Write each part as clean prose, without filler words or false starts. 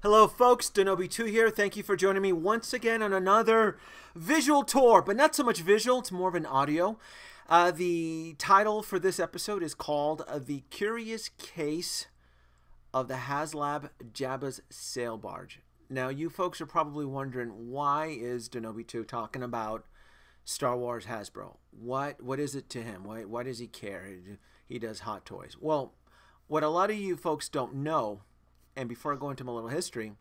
Hello folks, Denobi2 here. Thank you for joining me once again on another visual tour, but not so much visual, it's more of an audio. The title for this episode is called The Curious Case of the Haslab Jabba's Sail Barge. Now you folks are probably wondering, why is Denobi2 talking about Star Wars Hasbro? What is it to him? Why does he care? He does hot toys. Well, what a lot of you folks don't know, and before I go into my little history,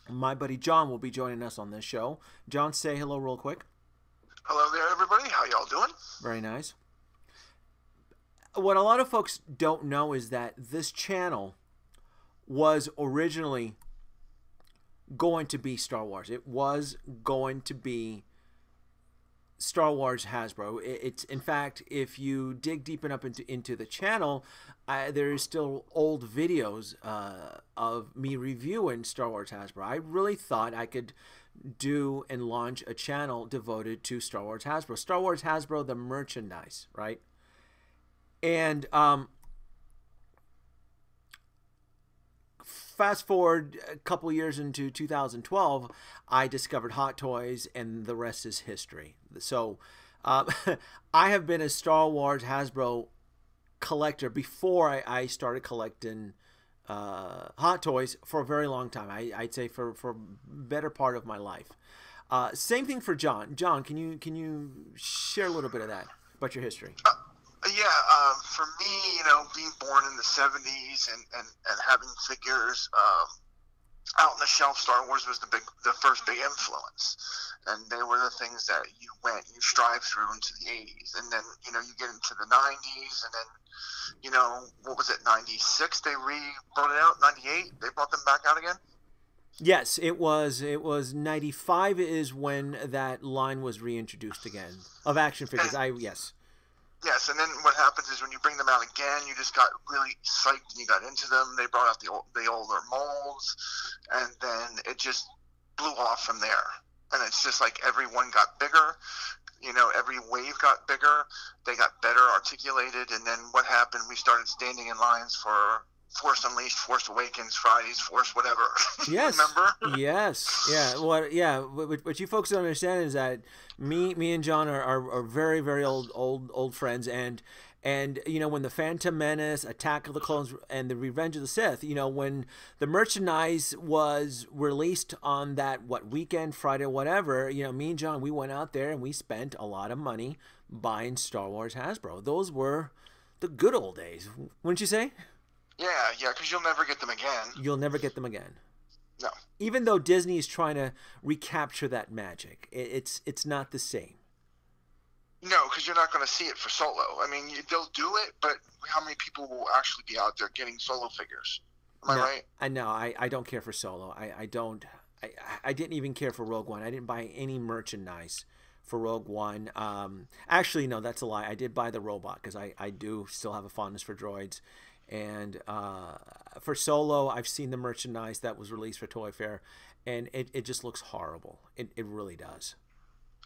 my buddy John will be joining us on this show. John, say hello real quick. Hello there, everybody. How y'all doing? Very nice. What a lot of folks don't know is that this channel was originally going to be Star Wars. It was going to be Star Wars Hasbro. It's in fact, if you dig deep enough into the channel, there is still old videos of me reviewing Star Wars Hasbro. I really thought I could do and launch a channel devoted to Star Wars Hasbro. Star Wars Hasbro, the merchandise, right? And fast forward a couple years into 2012, I discovered Hot Toys, and the rest is history. So I have been a Star Wars Hasbro collector before I started collecting Hot Toys for a very long time. I'd say for better part of my life. Same thing for John. John, can you share a little bit of that about your history? For me, being born in the 70s and having figures out on the shelf, Star Wars was the first big influence. And they were the things that you strive through into the 80s. And then, you get into the 90s, and then, what was it, 96? They brought it out, 98? They brought them back out again? Yes, it was 95 is when that line was reintroduced again of action figures. Yes. Yes, and then what happens is when you bring them out again, you just got really psyched and you got into them. They brought out the older molds, and then it just blew off from there. And it's just like everyone got bigger, every wave got bigger, they got better articulated, and then what happened? We started standing in lines for Force Unleashed, Force Awakens, Fridays, Force whatever. Yes. Remember? Yes. Yeah. What you folks don't understand is that me and John are very, very old friends, and when the Phantom Menace, Attack of the Clones, and the Revenge of the Sith, when the merchandise was released on that weekend, Friday, whatever, me and John, we went out there and we spent a lot of money buying Star Wars Hasbro. Those were the good old days, wouldn't you say? Yeah, because you'll never get them again. You'll never get them again. No. Even though Disney is trying to recapture that magic, it's not the same. No, because you're not going to see it for Solo. I mean, they'll do it, but how many people will actually be out there getting Solo figures? Am I right? I know. I don't care for Solo. I don't. I didn't even care for Rogue One. I didn't buy any merchandise for Rogue One. Actually, no, that's a lie. I did buy the robot because I do still have a fondness for droids. And for Solo, I've seen the merchandise that was released for Toy Fair, and it just looks horrible. It really does.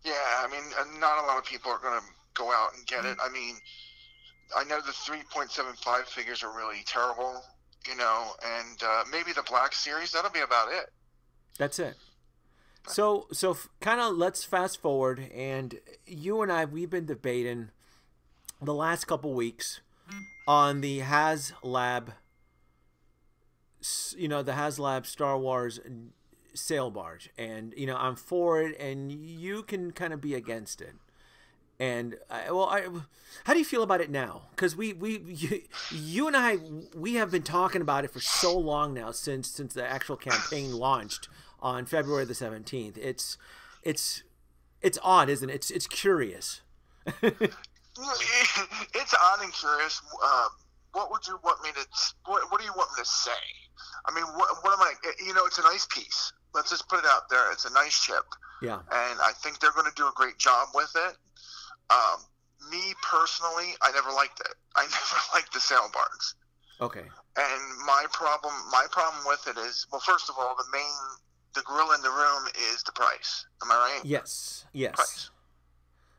Yeah, I mean, not a lot of people are going to go out and get it. I mean, I know the 3.75 figures are really terrible, and maybe the Black Series, that'll be about it. That's it. So kind of let's fast forward, and you and we've been debating the last couple weeks on the Haslab, the Haslab Star Wars sail barge, and I'm for it, and you can kind of be against it. And how do you feel about it now? Because you and I, we have been talking about it for so long now, since the actual campaign launched on February the 17th. It's odd, isn't it? It's curious. It's odd and curious. What would you want me to? What do you want me to say? I mean, what am I? It's a nice piece. Let's just put it out there. It's a nice chip. Yeah. And I think they're going to do a great job with it. Me personally, I never liked it. I never liked the sail barge. Okay. And my problem with it is, well, first of all, the gorilla in the room is the price. Am I right? Yes. Price.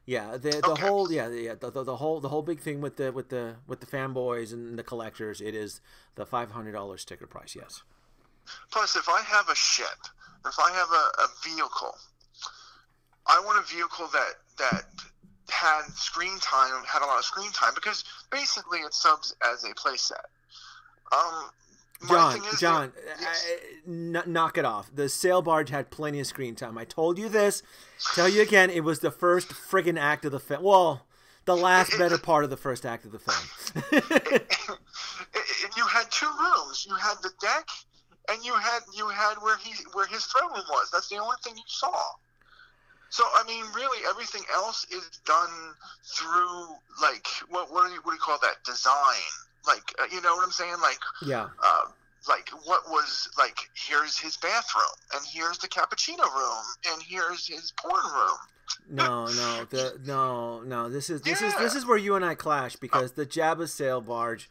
Yeah, the whole big thing with the fanboys and the collectors, it is the $500 sticker price. Yes. Plus, if I have a ship, if I have a vehicle, I want a vehicle that had screen time, had a lot of screen time, because basically it subs as a playset. John, yes. Knock it off. The sail barge had plenty of screen time. I told you this. Tell you again, it was the first friggin' act of the film. Well, the last better part of the first act of the film. You had two rooms. You had the deck, and you had where his throne room was. That's the only thing you saw. So I mean, really, everything else is done through, like, what do you call that, design? Like, you know what I'm saying? Like, yeah. Like, what was, like, here's his bathroom, and here's the cappuccino room, and here's his porn room. No. This is where you and I clash, because the Jabba sail barge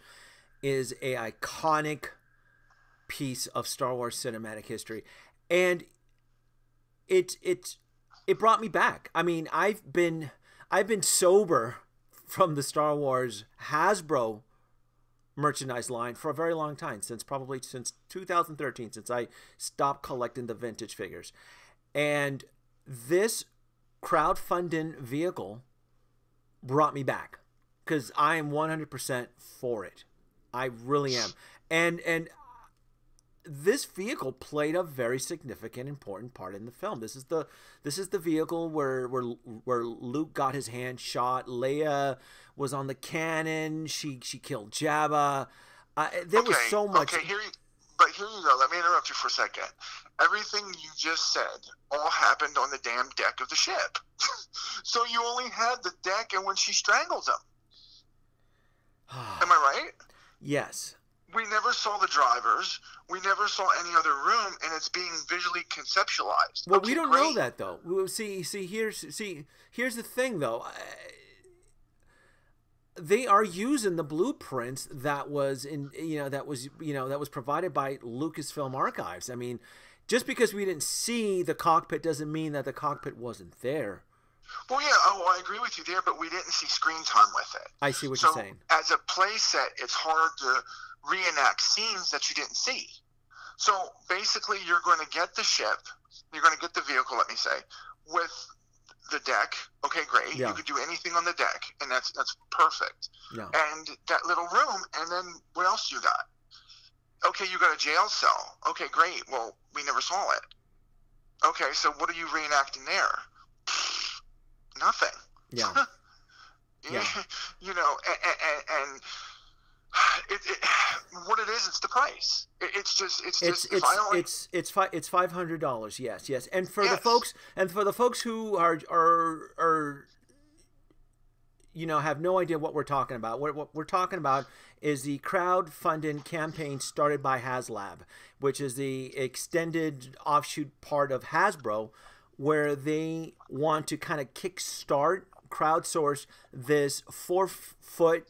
is a iconic piece of Star Wars cinematic history, and it brought me back. I mean, I've been sober from the Star Wars Hasbro merchandise line for a very long time, since 2013, since I stopped collecting the vintage figures. And this crowdfunding vehicle brought me back, because I am 100% for it. I really am. And this vehicle played a very significant, important part in the film. This is the vehicle where Luke got his hand shot. Leia was on the cannon. She killed Jabba. There was so much. Okay, here you go. Let me interrupt you for a second. Everything you just said all happened on the damn deck of the ship. So you only had the deck and when she strangles him. Am I right? Yes. We never saw the drivers. We never saw any other room, and it's being visually conceptualized. Well, we don't know that, though. Here's the thing, though. They are using the blueprints that was provided by Lucasfilm Archives. I mean, just because we didn't see the cockpit doesn't mean that the cockpit wasn't there. Well, yeah, I agree with you there, but we didn't see screen time with it. I see what you're saying. As a play set, it's hard to reenact scenes that you didn't see. So basically, you're going to get the ship, you're going to get the vehicle, let me say, with the deck. Okay, great. Yeah. You could do anything on the deck, and that's perfect. Yeah. And that little room, and then what else you got? Okay, you got a jail cell. Okay, great. Well, we never saw it. Okay, so what are you reenacting there? Nothing. Yeah. Yeah. You know, and what it is, it's the price. It's $500. Yes. And for yes. the folks who are have no idea what we're talking about. What we're talking about is the crowdfunding campaign started by Haslab, which is the extended offshoot part of Hasbro, where they want to kind of crowdsource this 4-foot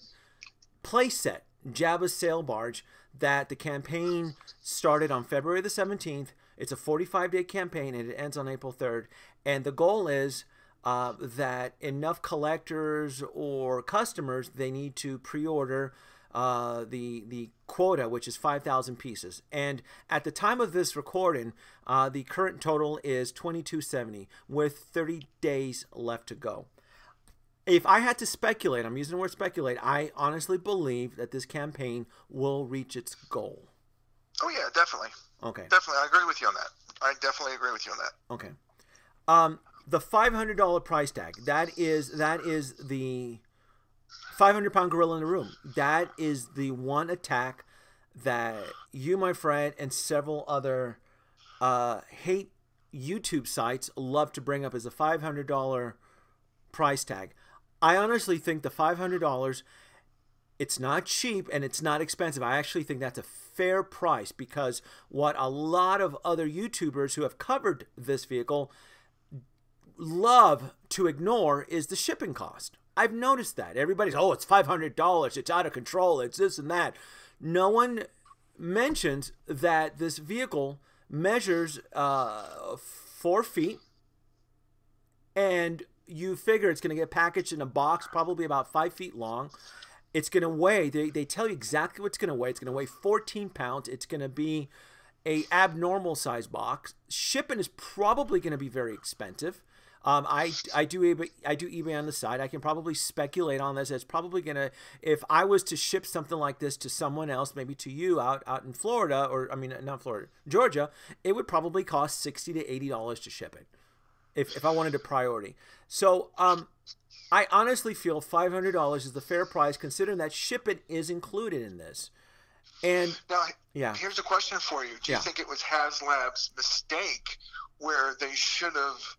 playset, Jabba's sail barge, that the campaign started on February the 17th. It's a 45-day campaign, and it ends on April 3rd. And the goal is that enough collectors or customers, they need to pre-order the quota, which is 5,000 pieces. And at the time of this recording, the current total is $2,270 with 30 days left to go. If I had to speculate, I'm using the word speculate, I honestly believe that this campaign will reach its goal. Oh, yeah, definitely. Okay. Definitely. I agree with you on that. I definitely agree with you on that. Okay. The $500 price tag, that is the 500-pound gorilla in the room. That is the one attack that you, my friend, and several other hate YouTube sites love to bring up as a $500 price tag. I honestly think the $500, it's not cheap and it's not expensive. I actually think that's a fair price, because what a lot of other YouTubers who have covered this vehicle love to ignore is the shipping cost. I've noticed that. Everybody's, oh, it's $500. It's out of control. It's this and that. No one mentions that this vehicle measures 4 feet, and you figure it's going to get packaged in a box probably about 5 feet long. It's going to weigh, they tell you exactly what it's going to weigh. It's going to weigh 14 pounds. It's going to be a abnormal size box. Shipping is probably going to be very expensive. I do eBay on the side. I can probably speculate on this. It's probably gonna, if I was to ship something like this to someone else, maybe to you out in Florida, or I mean not Florida, Georgia, it would probably cost $60 to $80 to ship it, if I wanted a priority. So I honestly feel $500 is the fair price, considering that shipping is included in this. And now, yeah, here's a question for you. Do you think it was Haslab's mistake where they should have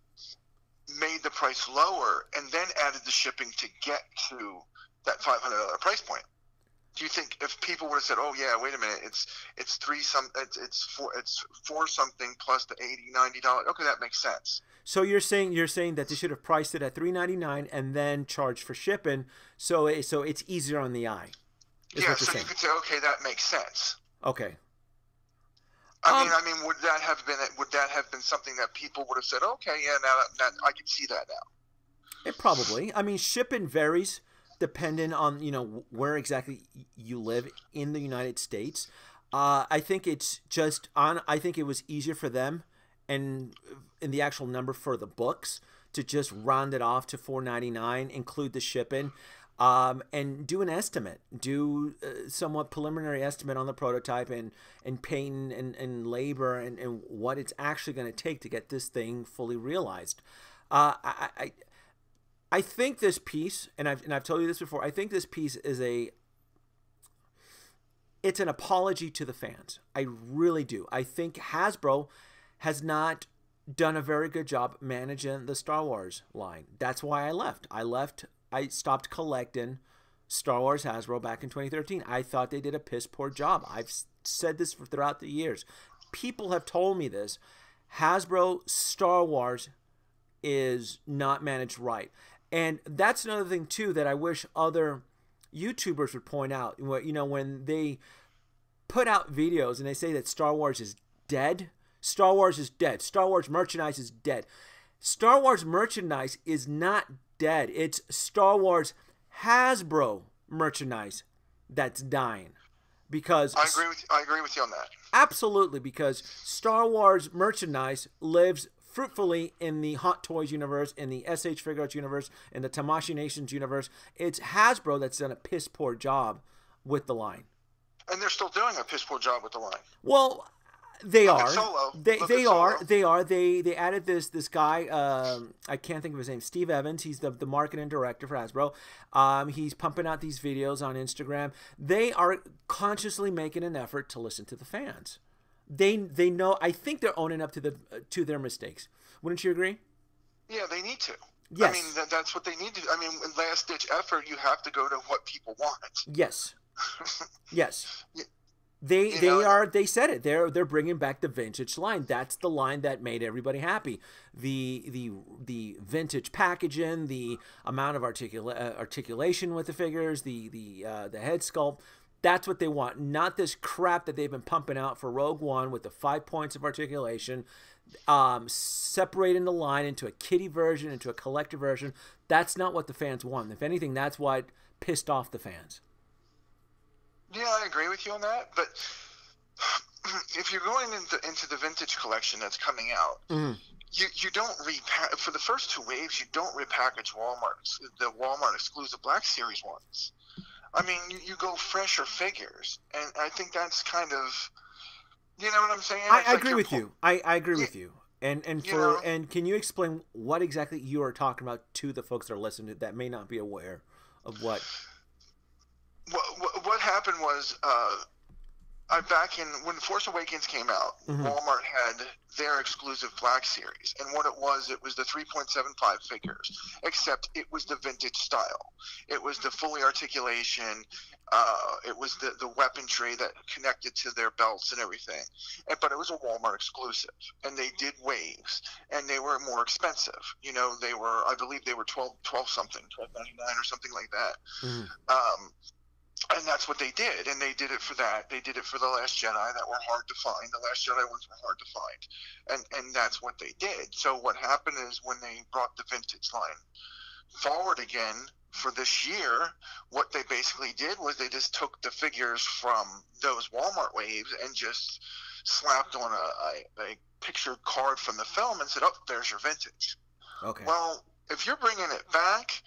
made the price lower and then added the shipping to get to that $500 price point? Do you think if people would have said, "Oh yeah, wait a minute, it's four something plus the $80-$90," okay, that makes sense. So you're saying that they should have priced it at $399 and then charged for shipping, so it's easier on the eye. Yeah, so you could say, okay, that makes sense. Okay. I mean, would that have been something that people would have said, okay, yeah, now I can see that now? It probably. I mean, shipping varies depending on where exactly you live in the United States. I think it's just on. I think it was easier for them, and in the actual number for the books, to just round it off to $4.99, include the shipping. And do an estimate, do somewhat preliminary estimate on the prototype and paint and labor and what it's actually going to take to get this thing fully realized. I think this piece, and I've told you this before, I think this piece is it's an apology to the fans. I really do. I think Hasbro has not done a very good job managing the Star Wars line. That's why I left. I stopped collecting Star Wars Hasbro back in 2013. I thought they did a piss poor job. I've said this throughout the years. People have told me this. Hasbro Star Wars is not managed right. And that's another thing, too, that I wish other YouTubers would point out. When they put out videos and they say that Star Wars is dead, Star Wars is dead. Star Wars merchandise is dead. Star Wars merchandise is not dead. It's Star Wars Hasbro merchandise that's dying. Because I agree with you on that. Absolutely, because Star Wars merchandise lives fruitfully in the Hot Toys universe, in the SH Figure Arts universe, in the Tamashii Nations universe. It's Hasbro that's done a piss poor job with the line. And they're still doing a piss poor job with the line. Well, they are. Solo. They added this guy. I can't think of his name. Steve Evans. He's the marketing director for Hasbro. He's pumping out these videos on Instagram. They are consciously making an effort to listen to the fans. They know. I think they're owning up to their mistakes. Wouldn't you agree? Yeah, they need to. Yes. I mean, that's what they need to do. I mean, in last ditch effort, you have to go to what people want. Yes. Yes. They said it. They're bringing back the vintage line. That's the line that made everybody happy. The vintage packaging, the amount of articulation with the figures, the head sculpt. That's what they want. Not this crap that they've been pumping out for Rogue One with the 5 points of articulation, separating the line into a kiddie version, into a collector version. That's not what the fans want. If anything, that's what pissed off the fans. Yeah, I agree with you on that. But if you're going into the vintage collection that's coming out, you don't for the first two waves. You don't repackage the Walmart exclusive Black Series ones. I mean, you go fresher figures, and I think that's kind of, you know what I'm saying? I agree with you. I agree with you. And can you explain what exactly you are talking about to the folks that are listening that may not be aware of what? What happened was, back in when Force Awakens came out, Walmart had their exclusive Black Series, and what it was the 3.75 figures, except it was the vintage style. It was the fully articulation. It was the weaponry that connected to their belts and everything. But it was a Walmart exclusive, and they did waves, and they were more expensive. I believe they were $12.99 or something like that. And that's what they did, and they did it for that. They did it for The Last Jedi that were hard to find. The Last Jedi ones were hard to find, and that's what they did. So what happened is when they brought the vintage line forward again for this year, what they basically did was they just took the figures from those Walmart waves and just slapped on a pictured card from the film and said, "Oh, there's your vintage." Okay. Well, if you're bringing it back,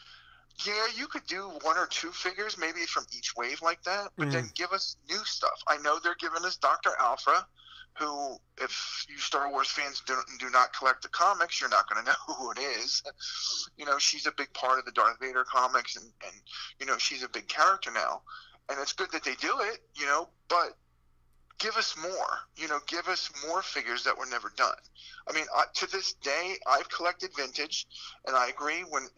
yeah, you could do 1 or 2 figures maybe from each wave like that, but then give us new stuff. I know they're giving us Dr. Alpha, who, if you Star Wars fans do not collect the comics, you're not going to know who it is. You know, she's a big part of the Darth Vader comics, and you know, she's a big character now. And it's good that they do it, you know, but give us more. You know, give us more figures that were never done. I mean, to this day, I've collected vintage, and I agree. When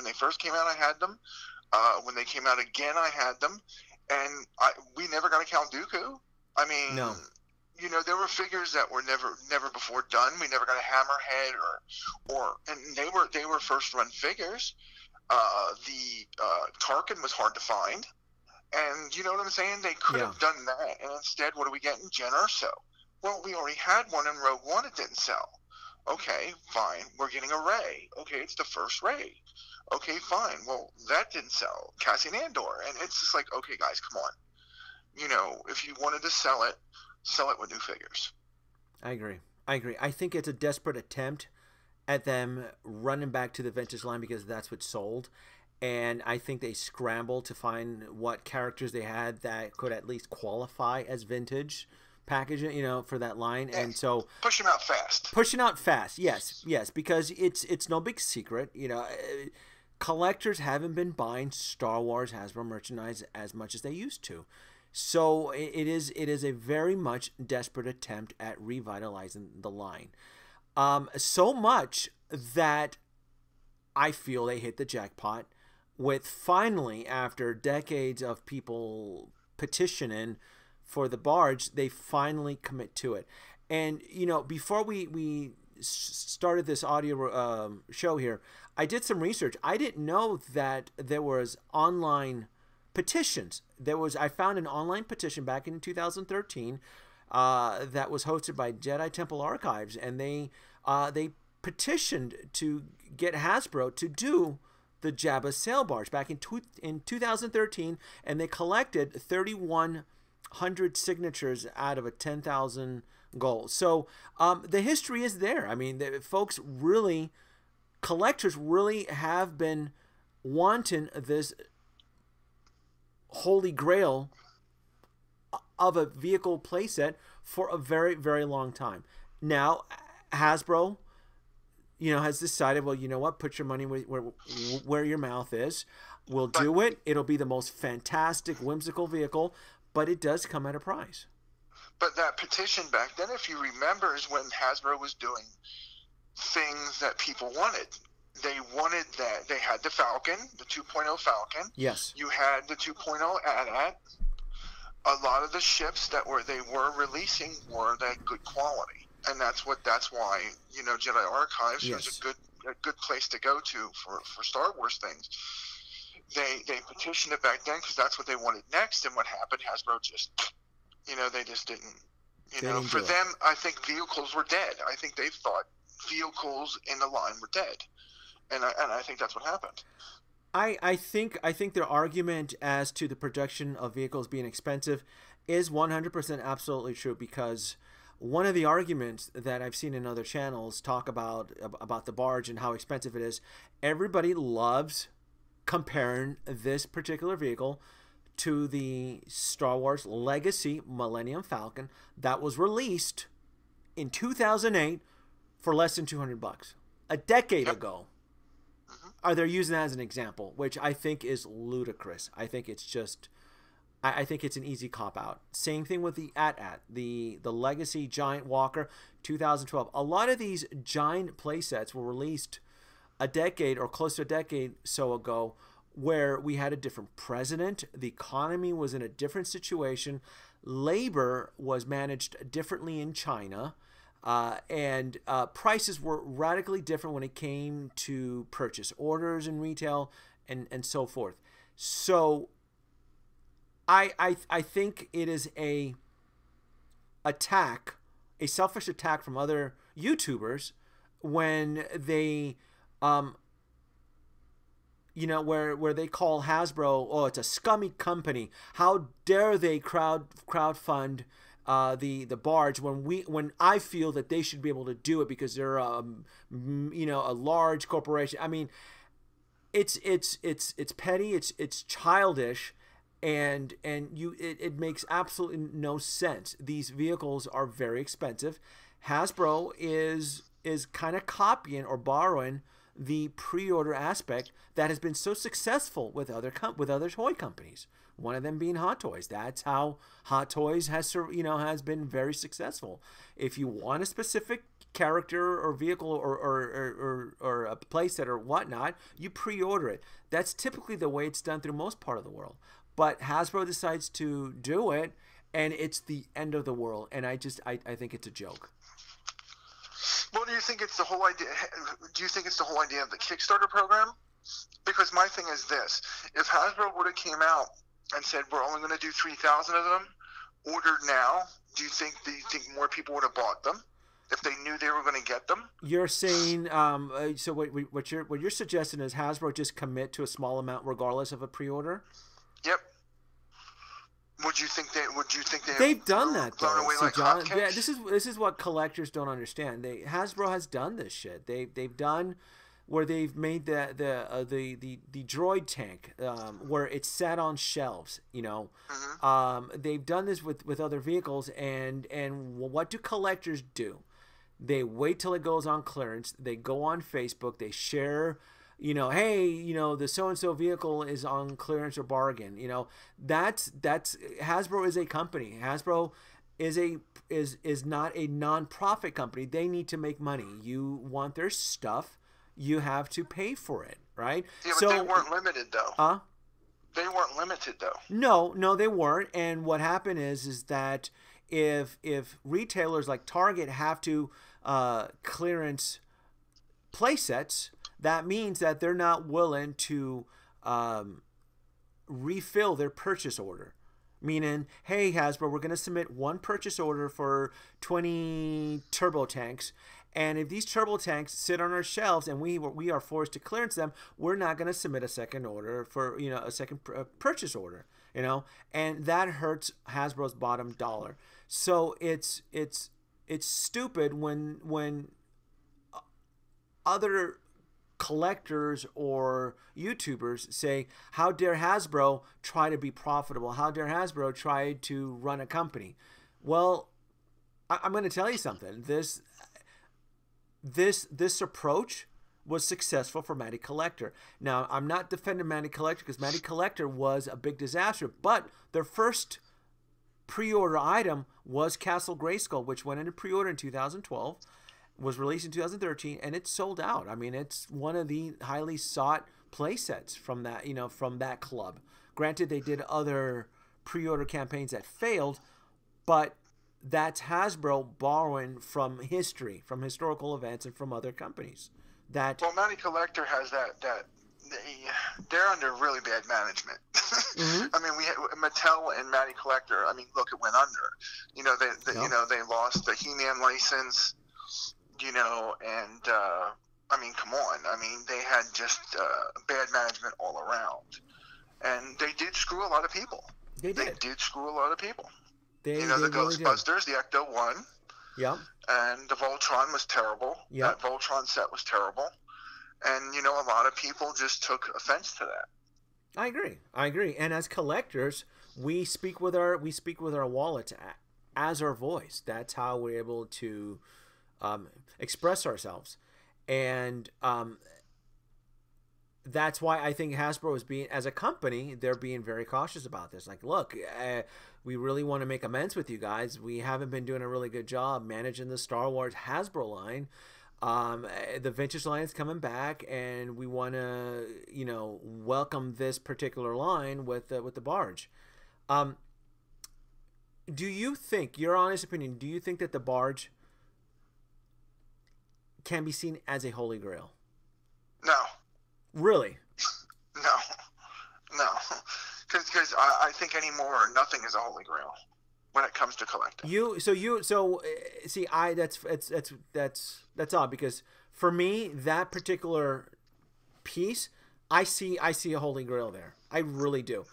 they first came out, I had them. When they came out again, I had them, and we never got a Count Dooku. I mean, no. You know, there were figures that were never before done. We never got a Hammerhead, and they were first run figures. The Tarkin was hard to find. And you know what I'm saying? They could have done that, and instead, what are we getting? Jen Erso. Well, we already had one in Rogue One. It didn't sell. Okay, fine. We're getting a Rey. Okay, it's the first Rey. Okay, fine. Well, that didn't sell. Cassian Andor. And it's just like, okay, guys, come on. You know, if you wanted to sell it with new figures. I agree. I think it's a desperate attempt at them running back to the vintage line because that's what sold. And I think they scrambled to find what characters they had that could at least qualify as vintage packaging, you know, for that line. Yeah. And so pushing out fast. Yes, because it's no big secret, you know, collectors haven't been buying Star Wars Hasbro merchandise as much as they used to. So it is a very much desperate attempt at revitalizing the line. So much that I feel they hit the jackpot with finally, after decades of people petitioning for the Barge, they finally commit to it. And, you know, before we started this audio show here, I did some research. I didn't know that there was online petitions. I found an online petition back in 2013 that was hosted by Jedi Temple Archives, and they petitioned to get Hasbro to do the Jabba sail barge back in 2013, and they collected 3,100 signatures out of a 10,000 goal. So the history is there. I mean, collectors really have been wanting this Holy Grail of a vehicle playset for a very, very long time. Now, Hasbro, you know, has decided, well, you know what, put your money where your mouth is. We'll do it. It'll be the most fantastic, whimsical vehicle, but it does come at a price. But that petition back then, if you remember, is when Hasbro was doing things that people wanted. They wanted that. They had the Falcon, the 2.0 Falcon. Yes. You had the 2.0 AT-AT. A lot of the ships that they were releasing were that good quality. And that's why, you know, Jedi Archives was a good place to go to for Star Wars things. They petitioned it back then because that's what they wanted next. And what happened? Hasbro just, you know, they just didn't. You know, for them, I think vehicles were dead. I think they thought vehicles in the line were dead, and I think that's what happened. I think their argument as to the production of vehicles being expensive is 100% absolutely true, because one of the arguments that I've seen in other channels talk about the Barge and how expensive it is, everybody loves comparing this particular vehicle to the Star Wars Legacy Millennium Falcon that was released in 2008 for less than $200 a decade ago. Are they using that as an example, which I think is ludicrous. I think it's just, I think it's an easy cop out. Same thing with the AT-AT, the Legacy Giant Walker 2012. A lot of these giant playsets were released a decade or close to a decade so ago, where we had a different president, the economy was in a different situation, labor was managed differently in China, and prices were radically different when it came to purchase orders in retail and so forth. So I think it is a selfish attack from other YouTubers when they you know, where they call Hasbro, oh, it's a scummy company. How dare they crowdfund the Barge, when I feel that they should be able to do it because they're you know, a large corporation. I mean, it's petty, it's childish, and it makes absolutely no sense. These vehicles are very expensive. Hasbro is kind of copying or borrowing the pre-order aspect that has been so successful with other toy companies. One of them being Hot Toys. That's how Hot Toys has been very successful. If you want a specific character or vehicle or a playset or whatnot, you pre-order it. That's typically the way it's done through most part of the world. But Hasbro decides to do it, and it's the end of the world. And I think it's a joke. Well, do you think it's the whole idea? Do you think it's the whole idea of the Kickstarter program? Because my thing is this: if Hasbro would have came out and said we're only going to do 3,000 of them, ordered now, do you think more people would have bought them if they knew they were going to get them? You're saying so what you're suggesting is Hasbro just commit to a small amount regardless of a pre-order? Yep. Would you think they've done that though? Away so like John, hotcakes? yeah, this is what collectors don't understand. Hasbro has done this shit. They've done where they've made the droid tank where it's sat on shelves. You know, they've done this with other vehicles, and what do collectors do? They wait till it goes on clearance. They go on Facebook. They share, you know, hey, you know, the so-and-so vehicle is on clearance or bargain. You know, that's Hasbro is a company. Hasbro is not a non-profit company. They need to make money. You want their stuff, you have to pay for it, right? Yeah, but they weren't limited though. They weren't limited though. No, they weren't. And what happened is that if retailers like Target have to clearance playsets, that means that they're not willing to refill their purchase order. Meaning, hey, Hasbro, we're going to submit one purchase order for 20 turbo tanks. And if these turbo tanks sit on our shelves and we are forced to clearance them, we're not going to submit a second order for, you know, a second purchase order, you know, and that hurts Hasbro's bottom dollar. So it's stupid when other collectors or YouTubers say, how dare Hasbro try to be profitable? How dare Hasbro try to run a company? Well, I'm going to tell you something. This approach was successful for Matty Collector. Now, I'm not defending Matty Collector because Matty Collector was a big disaster, but their first pre-order item was Castle Grayskull, which went into pre-order in 2012, was released in 2013, and it sold out. I mean, it's one of the highly sought play sets from that, you know, from that club. Granted, they did other pre-order campaigns that failed, but that's Hasbro borrowing from history, from historical events, and from other companies. Well, Matty Collector has they're under really bad management. I mean, Mattel and Matty Collector. I mean, look, it went under. You know, you know, they lost the He-Man license. You know, and I mean, come on. I mean, they had just bad management all around, and they did screw a lot of people. They did screw a lot of people. The Ghostbusters, the Ecto-1. Yeah. And the Voltron was terrible. Yeah. That Voltron set was terrible. And, you know, a lot of people just took offense to that. I agree. And as collectors, we speak with our wallets as our voice. That's how we're able to express ourselves. And that's why I think Hasbro is as a company, they're being very cautious about this. Like, look, we really want to make amends with you guys. We haven't been doing a really good job managing the Star Wars Hasbro line. The vintage line is coming back, and we want to, you know, welcome this particular line with the Barge. Do you think, your honest opinion, do you think that the Barge can be seen as a Holy Grail? No. Really? No. Because I think anymore, nothing is a Holy Grail when it comes to collecting. That's odd, because for me, that particular piece, I see a Holy Grail there. I really do.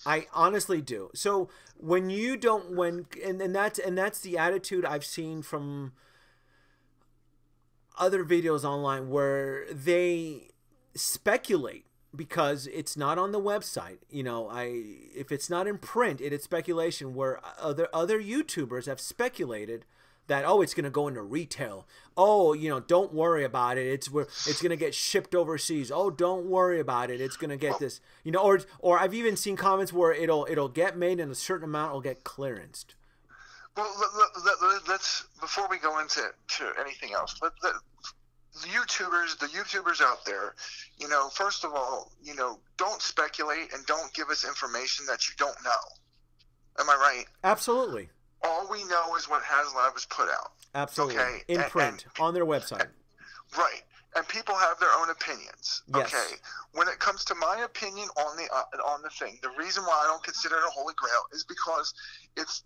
I honestly do. So when you don't, and that's the attitude I've seen from other videos online where they speculate because it's not on the website. You know, if it's not in print, it is speculation where other YouTubers have speculated that, oh, it's going to go into retail. Oh, you know, don't worry about it. It's going to get shipped overseas. Oh, don't worry about it. It's going to get this, you know, or I've even seen comments where it'll get made and a certain amount will get clearanced. Well, let's before we go into anything else, the YouTubers out there, you know, first of all, you know, don't speculate and don't give us information that you don't know. Am I right? Absolutely. All we know is what Haslab has put out. Absolutely. Okay? In print, on their website. Right. And people have their own opinions. Yes. Okay. When it comes to my opinion on the thing, the reason why I don't consider it a Holy Grail is because if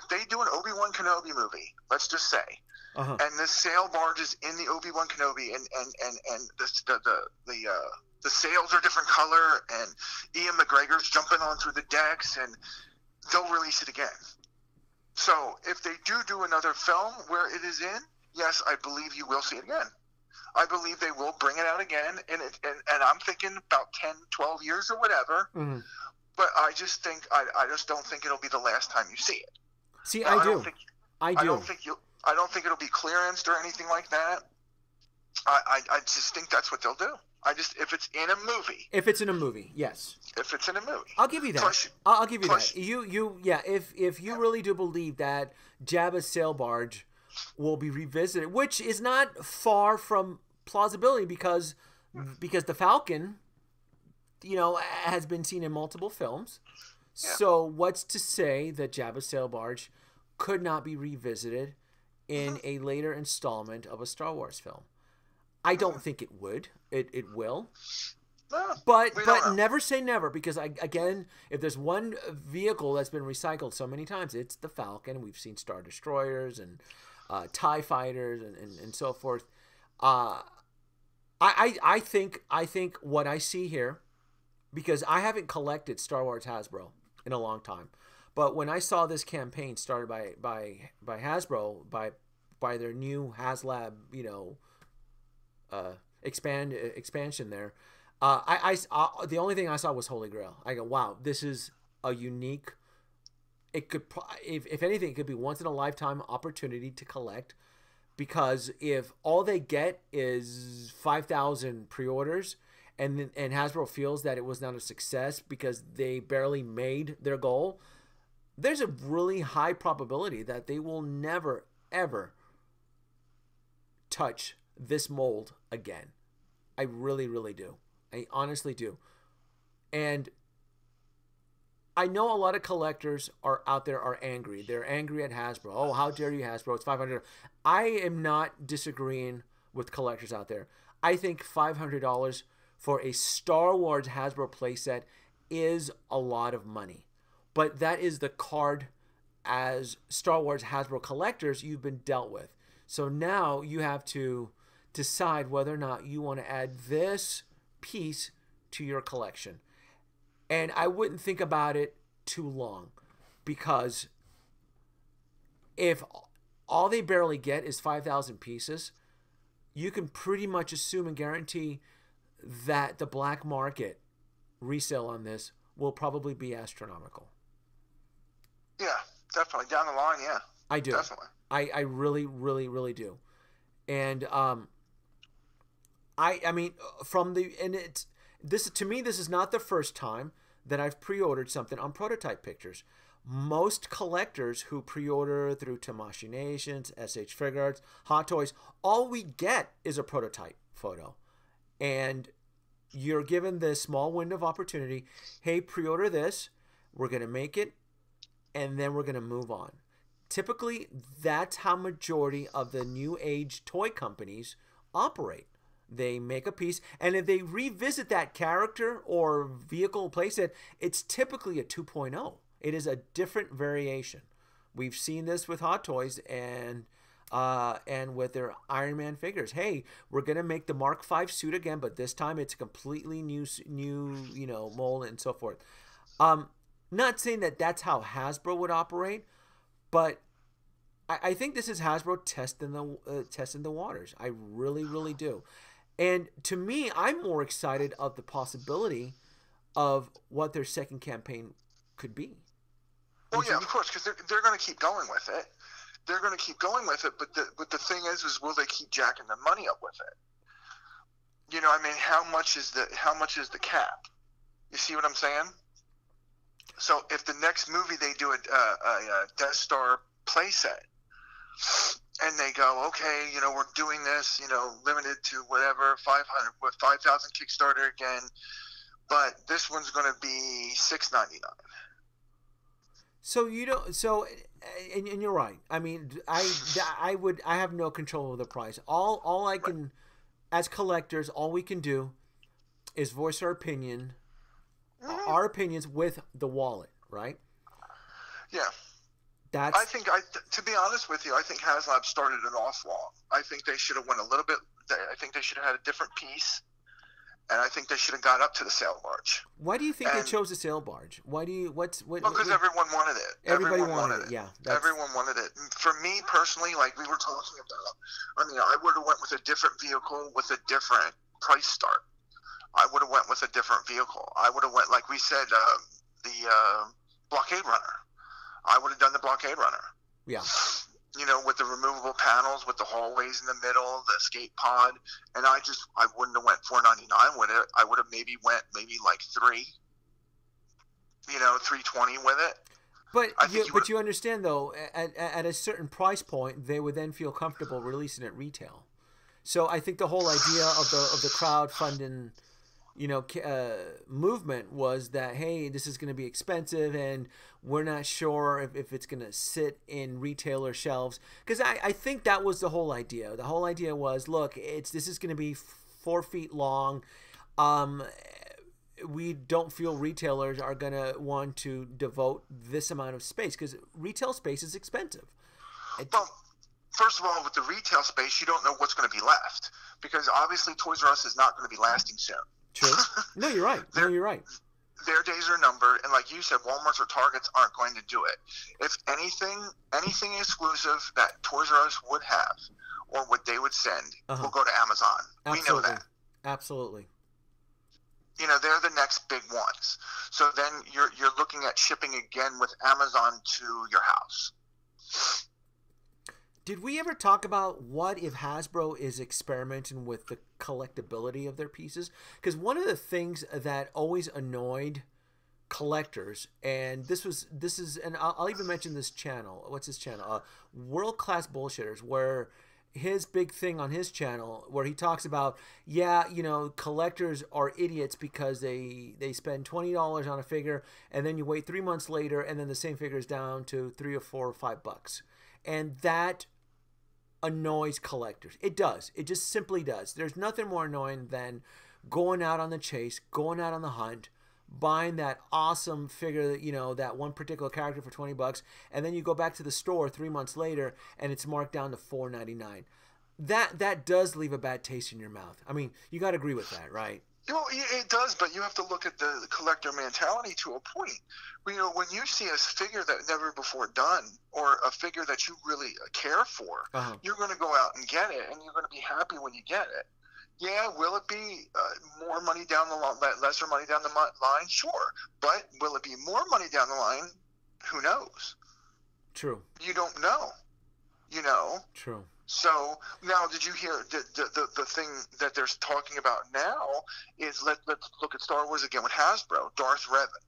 they do an Obi-Wan Kenobi movie, let's just say, and the sail barge is in the Obi-Wan Kenobi, and the sails are different color, and Ian McGregor's jumping on through the decks, and they'll release it again. So if they do another film where it is in, yes, I believe you will see it again. I believe they will bring it out again, and I'm thinking about 10, 12 years or whatever. Mm-hmm. But I just don't think it'll be the last time you see it. See, I do. I don't think it'll be clearanced or anything like that. I just think that's what they'll do. If it's in a movie. If it's in a movie, yes. If it's in a movie. I'll give you that. I'll give you that. Yeah, if you really do believe that Jabba's sail barge will be revisited, which is not far from plausibility because the Falcon, you know, has been seen in multiple films. Yeah. So what's to say that Jabba's sail barge could not be revisited in a later installment of a Star Wars film? I don't think it would. It will. No, but never say never, because again, if there's one vehicle that's been recycled so many times, it's the Falcon. We've seen Star Destroyers and TIE fighters and so forth. I think what I see here, because I haven't collected Star Wars Hasbro in a long time, but when I saw this campaign started by Hasbro by their new Haslab, you know, expansion there, the only thing I saw was Holy Grail. I go, wow, this is a unique. It could, if anything, it could be once in a lifetime opportunity to collect, because if all they get is 5,000 pre-orders, and Hasbro feels that it was not a success because they barely made their goal, there's a really high probability that they will never ever touch this mold again. I really, really do. I honestly do. And I know a lot of collectors are out there are angry. They're angry at Hasbro. Oh, how dare you, Hasbro? It's $500. I am not disagreeing with collectors out there. I think $500 for a Star Wars Hasbro playset is a lot of money. But that is the card as Star Wars Hasbro collectors you've been dealt with. So now you have to decide whether or not you want to add this piece to your collection. And I wouldn't think about it too long, because if all they barely get is 5,000 pieces, you can pretty much assume and guarantee that the black market resale on this will probably be astronomical. Yeah, definitely. Down the line, yeah. I do. Definitely. I really, really, really do. And I mean, to me, this is not the first time that I've pre-ordered something on prototype pictures. Most collectors who pre-order through Tamashii Nations, SH Figuarts, Hot Toys, all we get is a prototype photo. And you're given this small window of opportunity. Hey, pre-order this. We're going to make it, and then we're going to move on. Typically, that's how majority of the new age toy companies operate. They make a piece, and if they revisit that character or vehicle playset, it's typically a 2.0. It is a different variation. We've seen this with Hot Toys and with their Iron Man figures. Hey, we're gonna make the Mark V suit again, but this time it's a completely new mold and so forth. Not saying that that's how Hasbro would operate, but I think this is Hasbro testing the waters. I really, really do. And to me, I'm more excited of the possibility of what their second campaign could be. Well, yeah, of course, because they're going to keep going with it. They're going to keep going with it, but the thing is will they keep jacking the money up with it? You know, I mean, how much is the cap? You see what I'm saying? So if the next movie they do a Death Star playset, and they go, okay, you know, we're doing this, you know, limited to whatever 500 with 5,000 Kickstarter again, but this one's going to be $6.99. So you don't. So, and you're right. I mean, I have no control over the price. All I can, as collectors, all we can do is voice our opinions with the wallet, right? Yeah. That's. I think to be honest with you, I think Haslab started it off wrong. I think they should have went a little bit. I think they should have had a different piece. And I think they should have got up to the sail barge. Why do you think they chose the sail barge? Why do you? Well, because everyone wanted it. Everybody wanted it. Yeah. Everyone wanted it. For me personally, like we were talking about, I mean, I would have went with a different vehicle with a different price start. I would have went with a different vehicle. I would have went, like we said, the blockade runner. I would have done the blockade runner. Yeah. You know, with the removable panels, with the hallways in the middle, the escape pod, and I wouldn't have went $4.99 with it. I would have maybe went like $3.20 with it. But you understand though, at a certain price point, they would then feel comfortable releasing it retail. So I think the whole idea of the crowdfunding, movement was that, hey, this is going to be expensive and we're not sure if it's going to sit in retailer shelves. Because I think that was the whole idea. The whole idea was, look, this is going to be 4 feet long. We don't feel retailers are going to want to devote this amount of space because retail space is expensive. Well, first of all, with the retail space, you don't know what's going to be left because obviously Toys R Us is not going to be lasting soon. True. No, you're right. You're right. Their days are numbered, and like you said, Walmart's or Targets aren't going to do it. If anything exclusive that Toys R Us would have, or what they would send, will go to Amazon. Absolutely. We know that. Absolutely. They're the next big ones. So then you're looking at shipping again with Amazon to your house. Did we ever talk about what if Hasbro is experimenting with the collectability of their pieces? Because one of the things that always annoyed collectors, and this is, and I'll even mention this channel. What's his channel? World Class Bullshitters, where his big thing on his channel, where he talks about, collectors are idiots because they spend $20 on a figure, and then you wait 3 months later, and then the same figure is down to $3 or $4 or $5, and that annoys collectors. It does. It just simply does. There's nothing more annoying than going out on the chase, going out on the hunt, buying that awesome figure, that one particular character for $20, and then you go back to the store 3 months later and it's marked down to $4.99. That does leave a bad taste in your mouth. I mean, you got to agree with that, right? It does, but you have to look at the collector mentality to a point. When you see a figure that never before done, or a figure that you really care for, you're going to go out and get it, and you're going to be happy when you get it. Yeah, will it be more money down the line, lesser money down the line? Sure, but will it be more money down the line? Who knows? True. You don't know. True. So now, did you hear the thing that they're talking about now is let's look at Star Wars again with Hasbro, Darth Revan.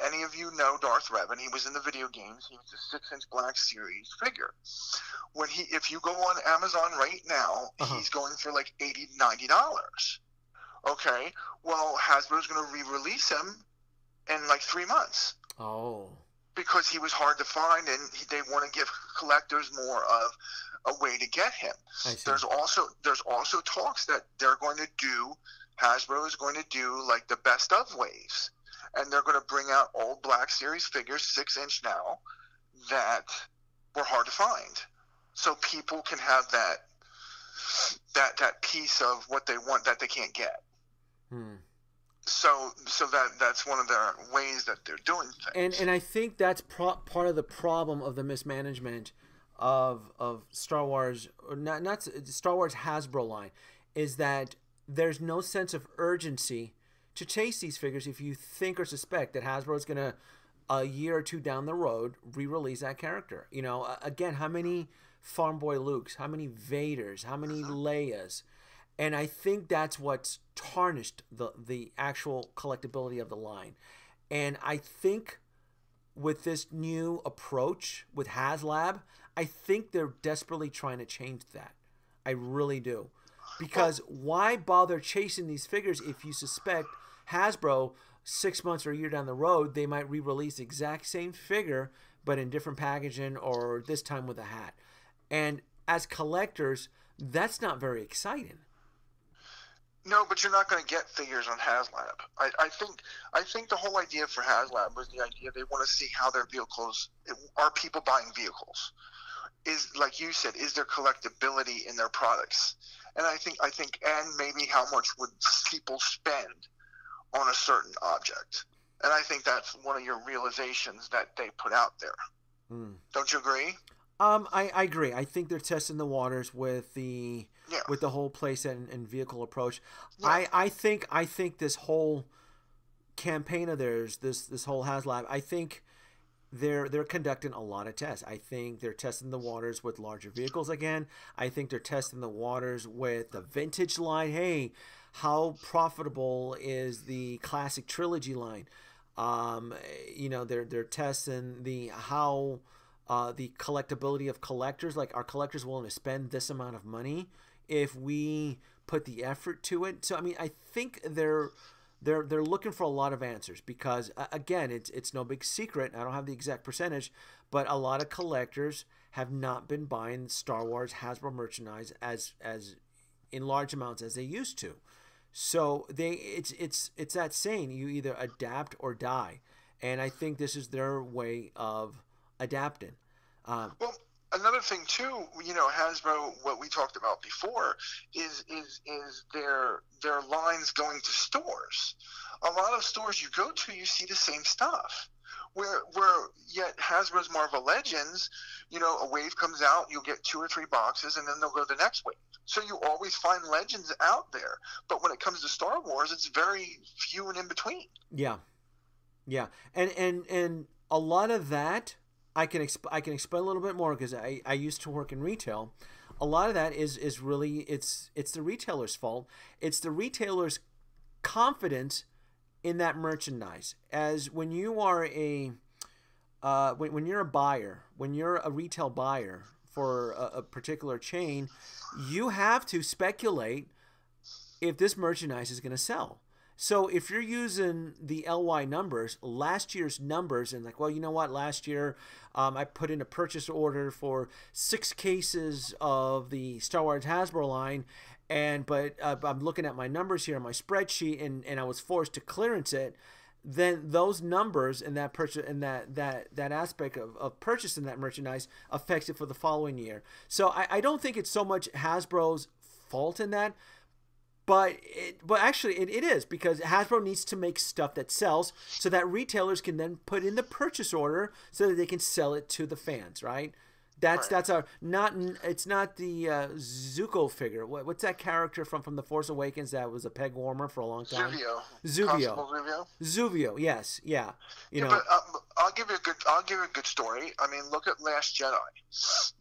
Any of you know Darth Revan? He was in the video games. He was a 6-inch Black Series figure. If you go on Amazon right now, he's going for like $80, $90. Okay, well, Hasbro's going to re-release him in like 3 months. Oh. Because he was hard to find, and they want to give collectors more of a way to get him. There's also talks that Hasbro is going to do like the best of waves, and they're going to bring out old Black Series figures, 6-inch now, that were hard to find, so people can have that piece of what they want that they can't get. So that's one of the ways that they're doing things. And I think that's part of the problem of the mismanagement of Star Wars, or not Star Wars Hasbro line, is that there's no sense of urgency to chase these figures if you think or suspect that Hasbro is going to, a year or two down the road, re-release that character. You know, again, how many Farm Boy Lukes, how many Vaders, how many Leias, and I think that's what's tarnished the actual collectability of the line. And I think with this new approach with Haslab, I think they're desperately trying to change that. I really do. Because why bother chasing these figures if you suspect Hasbro 6 months or a year down the road, they might re-release the exact same figure but in different packaging, or this time with a hat. And as collectors, that's not very exciting. No, but you're not going to get figures on Haslab. I think the whole idea for Haslab was the idea they want to see how their vehicles are. People buying vehicles, is, like you said, is there collectability in their products? And I think and maybe how much would people spend on a certain object? And I think that's one of your realizations that they put out there. Don't you agree? I agree. I think they're testing the waters with the whole playset and vehicle approach. Yeah. I think this whole campaign of theirs, this whole Haslab, I think they're conducting a lot of tests. I think they're testing the waters with larger vehicles again. I think they're testing the waters with the vintage line. Hey, how profitable is the classic trilogy line? You know, they're testing the collectability of collectors. Like, are collectors willing to spend this amount of money if we put the effort to it? So I mean, I think they're looking for a lot of answers, because again, it's no big secret, I don't have the exact percentage, but a lot of collectors have not been buying Star Wars Hasbro merchandise as in large amounts as they used to. So it's that saying, you either adapt or die, and I think this is their way of adapting. Well, another thing too, you know, Hasbro, what we talked about before, is their lines going to stores. A lot of stores you go to, you see the same stuff. Where yet Hasbro's Marvel Legends, you know, a wave comes out, you'll get 2 or 3 boxes, and then they'll go to the next wave. So you always find Legends out there. But when it comes to Star Wars, it's very few and in between. Yeah, and a lot of that I can explain a little bit more, because I used to work in retail. A lot of that is really it's the retailer's fault. It's the retailer's confidence in that merchandise. As when you are when you're a buyer, when you're a retail buyer for a particular chain, you have to speculate if this merchandise is going to sell. So if you're using the LY numbers, last year's numbers, and like, well, you know what, last year I put in a purchase order for 6 cases of the Star Wars Hasbro line, but I'm looking at my numbers here on my spreadsheet, and I was forced to clearance it. Then those numbers and that purchase and that aspect of purchasing that merchandise affects it for the following year. So I don't think it's so much Hasbro's fault in that. But actually it is, because Hasbro needs to make stuff that sells so that retailers can then put in the purchase order so that they can sell it to the fans, right? It's not the Zuko figure. What's that character from The Force Awakens that was a peg warmer for a long time? Zuvio. Yes, yeah. You know. But I'll give you a good story. I mean, look at Last Jedi.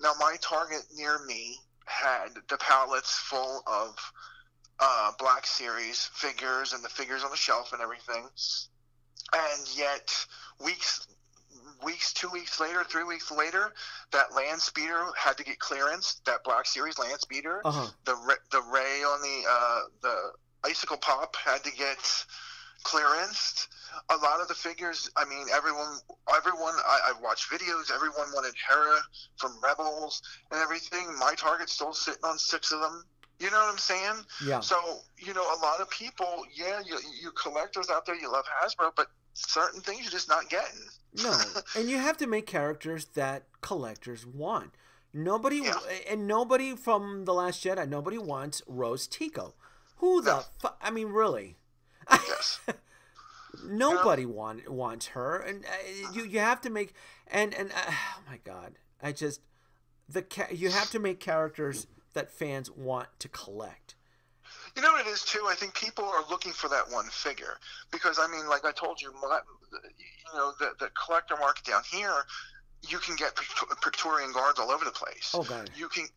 Now, my Target near me had the pallets full of Black Series figures and the figures on the shelf and everything, and yet 2 weeks later, 3 weeks later, that land speeder had to get clearance. That Black Series land speeder, the ray on the icicle pop had to get clearanced. A lot of the figures, I mean, everyone. I watched videos. Everyone wanted Hera from Rebels and everything. My Target's still sitting on 6 of them. You know what I'm saying? Yeah. So, you know, a lot of people, you collectors out there, you love Hasbro, but certain things you're just not getting. No, and you have to make characters that collectors want. Nobody from The Last Jedi, nobody wants Rose Tico. Who the I mean, really? I guess. Nobody wants her, and you have to make oh my God, you have to make characters that fans want to collect. You know what it is too? I think people are looking for that one figure because I mean, like I told you, the collector market down here, you can get Praetorian Guards all over the place. Oh God. You can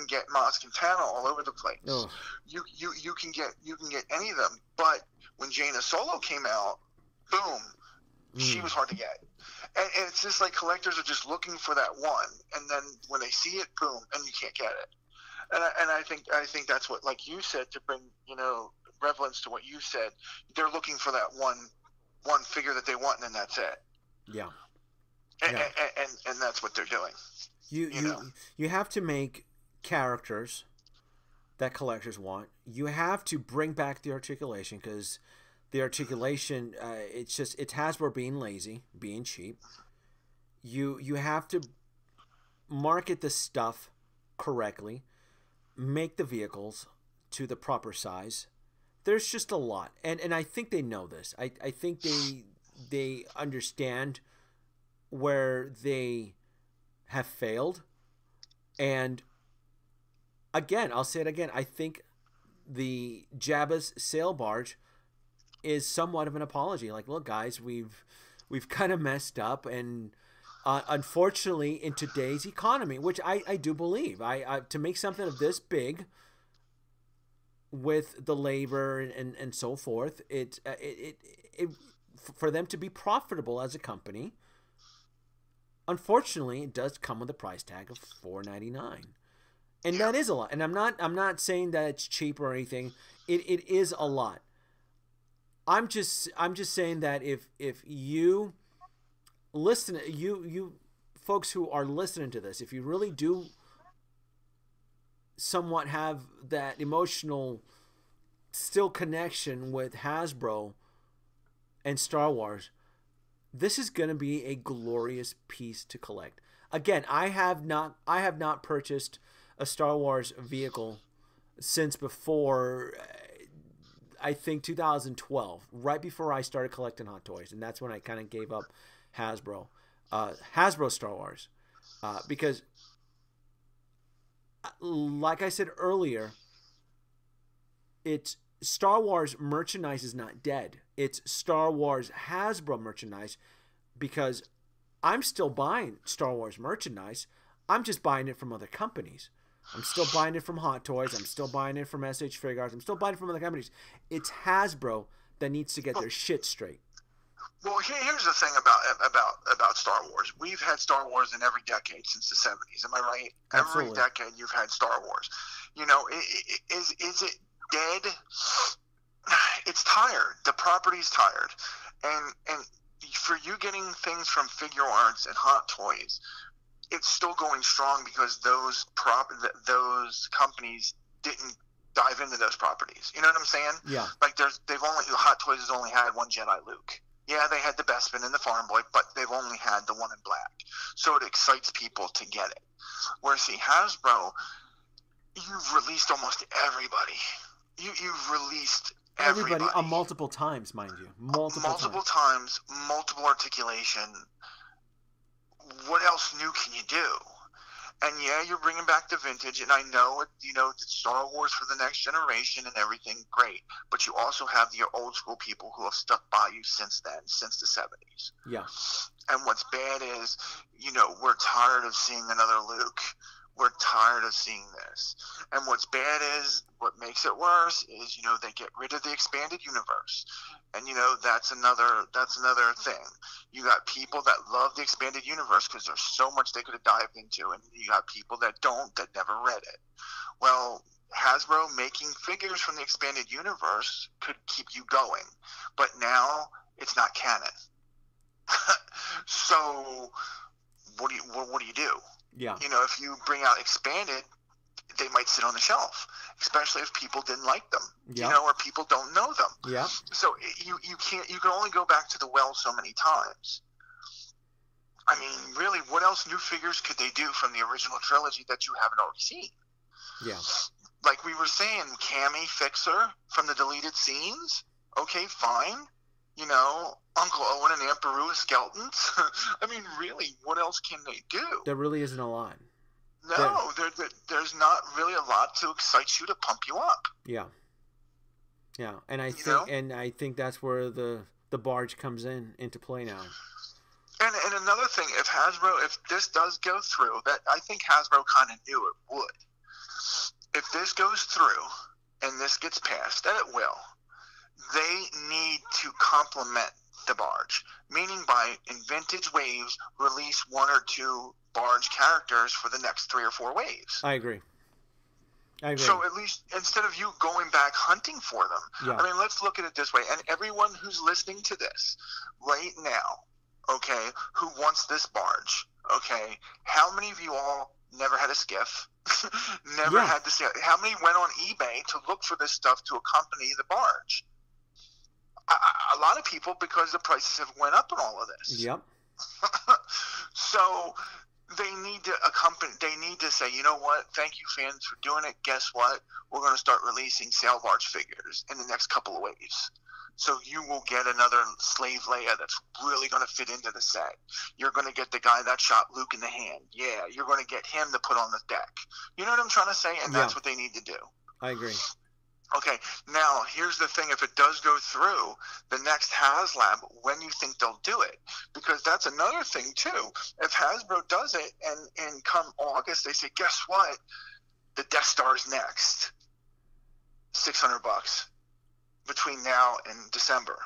get Maz Quintana all over the place. Oh. You can get any of them. But when Jaina Solo came out, boom, she was hard to get. And it's just like collectors are just looking for that one, and then when they see it, boom, and you can't get it. And I think that's what, like you said, to bring relevance to what you said, they're looking for that one figure that they want, and then that's it. Yeah. And that's what they're doing. You have to make characters that collectors want. You have to bring back the articulation, because the articulation, it's Hasbro being lazy, being cheap. You have to market the stuff correctly, make the vehicles to the proper size. There's just a lot, and I think they know this. I think they understand where they have failed, and again, I'll say it again, I think the Jabba's sail barge is somewhat of an apology. Like, look, guys, we've kind of messed up, and unfortunately, in today's economy, which I do believe, to make something of this big with the labor and so forth, it for them to be profitable as a company, unfortunately, it does come with a price tag of $4.99, and that is a lot. And I'm not saying that it's cheap or anything. It is a lot. I'm just saying that if you listen, you folks who are listening to this, if you really do somewhat have that emotional still connection with Hasbro and Star Wars, this is going to be a glorious piece to collect. Again, I have not purchased a Star Wars vehicle since before, I think, 2012, right before I started collecting Hot Toys, and that's when I kind of gave up Hasbro Star Wars, because, like I said earlier, it's Star Wars merchandise is not dead. It's Star Wars Hasbro merchandise, because I'm still buying Star Wars merchandise. I'm just buying it from other companies. I'm still buying it from Hot Toys. I'm still buying it from SH Figuarts. I'm still buying it from other companies. It's Hasbro that needs to get their shit straight. Well, here's the thing about Star Wars. We've had Star Wars in every decade since the 70s. Am I right? Absolutely. Every decade you've had Star Wars. Is it dead? It's tired. The property's tired. And for you getting things from Figure Arts and Hot Toys, it's still going strong because those companies didn't dive into those properties. You know what I'm saying? Yeah. Like Hot Toys has only had one Jedi Luke. Yeah, they had the Bespin and the Farm Boy, but they've only had the one in black. So it excites people to get it. Whereas Hasbro, you've released almost everybody. You've released everybody multiple times, mind you. Multiple times, multiple articulation. What else new can you do? And yeah, you're bringing back the vintage, and I know it. It's Star Wars for the next generation and everything, great. But you also have your old school people who have stuck by you since then, since the 70s. Yeah. And what's bad is, we're tired of seeing another Luke. We're tired of seeing this. And what's bad is, what makes it worse is, they get rid of the expanded universe. And, that's another thing. You got people that love the expanded universe because there's so much they could have dived into. And you got people that don't, that never read it. Well, Hasbro making figures from the expanded universe could keep you going. But now it's not canon. So what do you do? Yeah. If you bring out expanded, they might sit on the shelf, especially if people didn't like them, or people don't know them. Yeah. So you can only go back to the well so many times. I mean, really, what else new figures could they do from the original trilogy that you haven't already seen? Yeah. Like we were saying, Cammy Fixer from the deleted scenes. Okay, fine. You know, Uncle Owen and Aunt Beru as skeletons. I mean, really, what else can they do? There really isn't a lot. No, there's not really a lot to excite you, to pump you up. Yeah. Yeah, and I think that's where the Barge comes into play now. And another thing, if this does go through, that I think Hasbro kind of knew it would. If this goes through and this gets passed, and it will, they need to complement the Barge, meaning by in vintage waves, release 1 or 2 Barge characters for the next 3 or 4 waves. I agree. So at least instead of you going back hunting for them, yeah. I mean, let's look at it this way. And everyone who's listening to this right now, okay, who wants this Barge, okay, how many of you all never had a skiff? Never had to see it? How many went on eBay to look for this stuff to accompany the Barge? A lot of people, because the prices have went up on all of this. Yep. So they need to say, you know what, thank you fans for doing it. Guess what? We're going to start releasing Sail Barge figures in the next couple of waves. So you will get another Slave Leia that's really going to fit into the set. You're going to get the guy that shot Luke in the hand. Yeah, you're going to get him to put on the deck. You know what I'm trying to say? And that's what they need to do. I agree. Okay, now here's the thing. If it does go through, the next Haslab, when you think they'll do it? Because that's another thing, too. If Hasbro does it and come August, they say, guess what? The Death Star's next. $600 between now and December.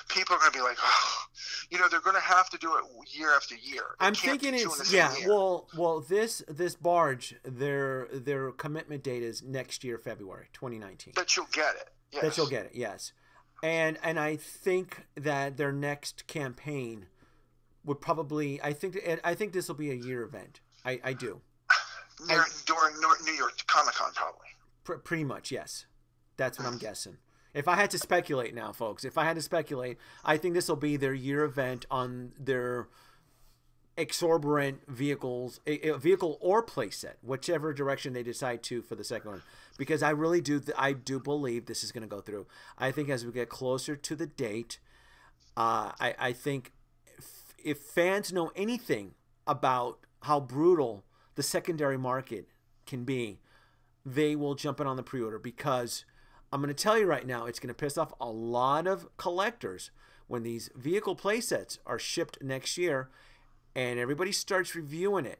People are going to be like, oh, you know, they're going to have to do it year after year. I'm thinking it's well, this Barge, their commitment date is next year, February 2019. That you'll get it. Yes. That you'll get it. Yes, and I think that their next campaign would probably. I think this will be a year event. I do. During New York Comic-Con, probably. Pretty much, yes. That's what I'm guessing. If I had to speculate now, folks, I think this will be their year event on their exorbitant vehicles, a vehicle or playset, whichever direction they decide to for the second one. Because I really do, I do believe this is going to go through. I think as we get closer to the date, I think if fans know anything about how brutal the secondary market can be, they will jump in on the pre-order, because I'm going to tell you right now, it's going to piss off a lot of collectors when these vehicle playsets are shipped next year and everybody starts reviewing it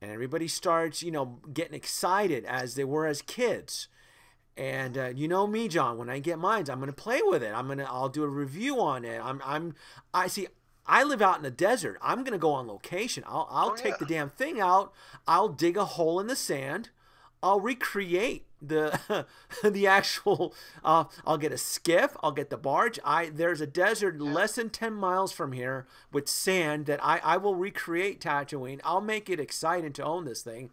and everybody starts, you know, getting excited as they were as kids. And you know me, John, when I get mine, I'm going to play with it. I'll do a review on it. I live out in the desert. I'm going to go on location. I'll take the damn thing out. I'll dig a hole in the sand. I'll recreate the actual. I'll get a skiff. I'll get the barge. There's a desert less than 10 miles from here with sand that I will recreate Tatooine. I'll make it exciting to own this thing,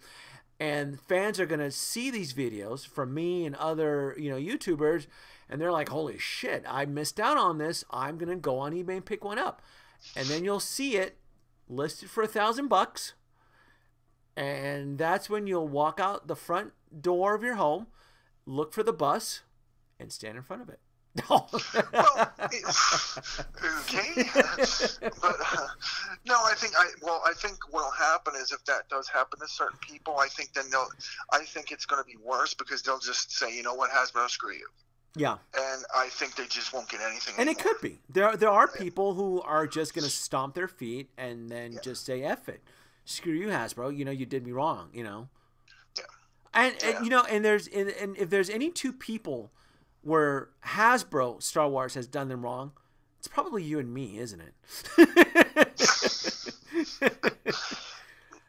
and fans are gonna see these videos from me and other YouTubers, and they're like, "Holy shit! I missed out on this. I'm gonna go on eBay and pick one up," and then you'll see it listed for $1,000. And that's when you'll walk out the front door of your home, look for the bus, and stand in front of it. Well, okay, but no, I think what'll happen is, if that does happen to certain people, I think it's going to be worse, because they'll just say, you know what, Hasbro, screw you. Yeah. And I think they just won't get anything and anymore. It could be. There are people who are just going to stomp their feet and then just say, F it. Screw you, Hasbro. You did me wrong, Yeah. And if there's any two people where Hasbro Star Wars has done them wrong, it's probably you and me, isn't it?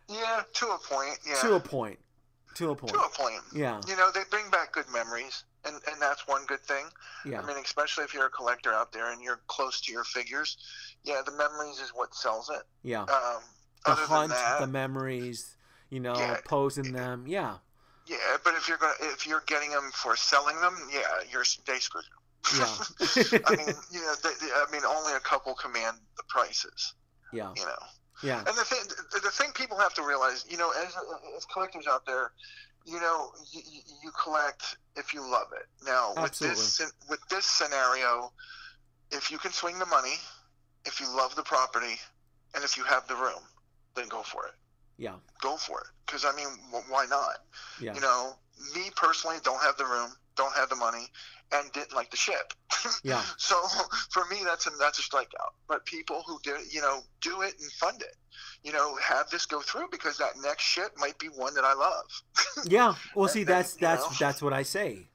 Yeah, to a point. Yeah. To a point. Yeah. They bring back good memories, and that's one good thing. Yeah. I mean, especially if you're a collector out there and you're close to your figures. Yeah, the memories is what sells it. Yeah. The hunt, the memories, posing them. Yeah. Yeah, but if you're getting them for selling them, they screwed you. Yeah. I mean, only a couple command the prices. Yeah. Yeah. And the thing people have to realize, as collectors out there, you collect if you love it. Now, Absolutely. with this scenario, if you can swing the money, if you love the property, and if you have the room, then go for it. Yeah. Go for it. Because, I mean, why not? Yeah. Me personally don't have the room, don't have the money, and didn't like the ship. Yeah. So for me, that's a strikeout. But people who do it and fund it. Have this go through, because that next ship might be one that I love. Yeah. Well, see, that's what I say.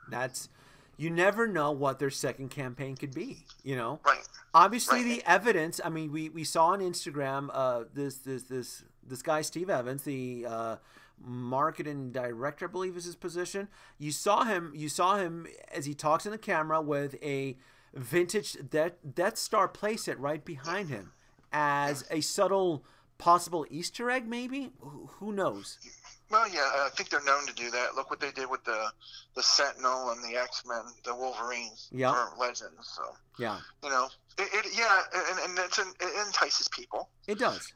You never know what their second campaign could be. Right. Obviously, right. The evidence. I mean, we saw on Instagram this guy Steve Evans, the marketing director, I believe is his position. You saw him as he talks in the camera with a vintage Death Star playset right behind him as a subtle possible Easter egg, maybe. Who knows? Well, yeah, I think they're known to do that. Look what they did with the Sentinel and the X-Men, the Wolverines for Legends. So yeah, and it entices people. It does.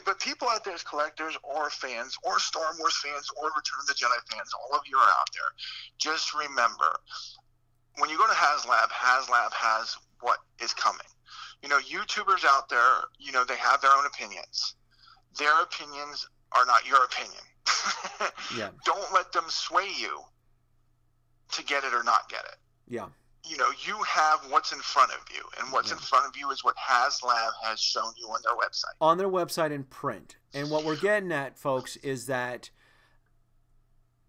But people out there as collectors or fans or Star Wars fans or Return of the Jedi fans, all of you are out there. Just remember, when you go to Haslab has what is coming. YouTubers out there, they have their own opinions. Their opinions are not your opinion. Yeah. Don't let them sway you to get it or not get it. Yeah. You have what's in front of you, and what's in front of you is what Haslab has shown you on their website. On their website in print. And what we're getting at, folks, is that